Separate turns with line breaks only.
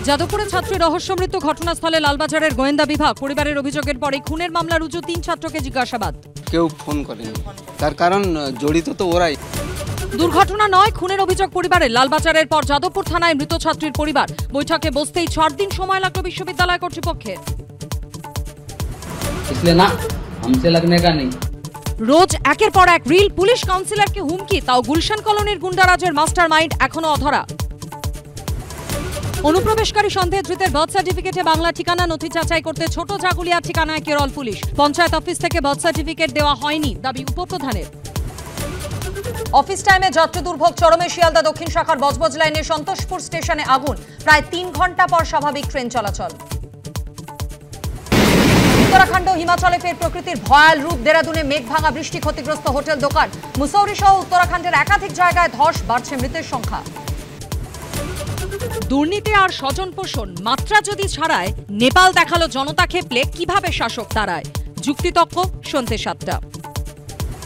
যাদবপুরে ছাত্রী রহস্য মৃত্যু ঘটনাস্থলে লালবাজারের গোয়েন্দা বিভাগ পরিবারের অভিযোগের পরে খুনের মামলা রুজু 3 ছাত্রকে জিজ্ঞাসাবাদ।
কেউ ফোন করেনি, তার কারণ জড়িত তো ওরাই।
দুর্ঘটনা নয়, খুনের অভিযোগ পরিবারের। লালবাজারের পর যাদবপুর থানায় মৃত ছাত্রীর পরিবার। বৈঠকে বসতেই 4 দিন সময় লাগলো বিশ্ববিদ্যালয় কর্তৃপক্ষের। রোজ একের পর এক রিল, পুলিশ কাউন্সিলরকে হুমকি, তাও গুলশান কলোনির গুন্ডারাজের মাস্টার মাইন্ড এখনো অধরা। অনুপ্রবেশকারী সন্দেহধৃতের বার্থ সার্টিফিকেটে বাংলা ঠিকানা নথি যাচাই করতে ছোট জাগুলিয়া ঠিকানায় কেরল পুলিশ। পঞ্চায়েত অফিস থেকে বার্থ সার্টিফিকেট দেওয়া হয়নি, দাবি উপপ্রধানের। অফিস টাইমে যাত্রী দুর্ভোগ চরমে। শিয়ালদা দক্ষিণ শাখার বজবজ লাইনে সন্তোষপুর স্টেশনে আগুন, প্রায় 3 ঘন্টা পর স্বাভাবিক ট্রেন চলাচল। উত্তরাখণ্ড হিমাচলে ফের প্রকৃতির ভয়াল রূপ। দেরাদুনে মেঘ ভাঙা বৃষ্টি, ক্ষতিগ্রস্ত হোটেল দোকান। মুসৌরি সহ উত্তরাখণ্ডের একাধিক জায়গায় ধস, বাড়ছে মৃতের সংখ্যা। দুর্নীতি আর স্বজন পোষণ মাত্রা যদি ছাড়ায়, নেপাল দেখালো জনতা খেপলে কিভাবে শাসক তারায়। যুক্তিতক্ক সন্ধ্যে 7টা।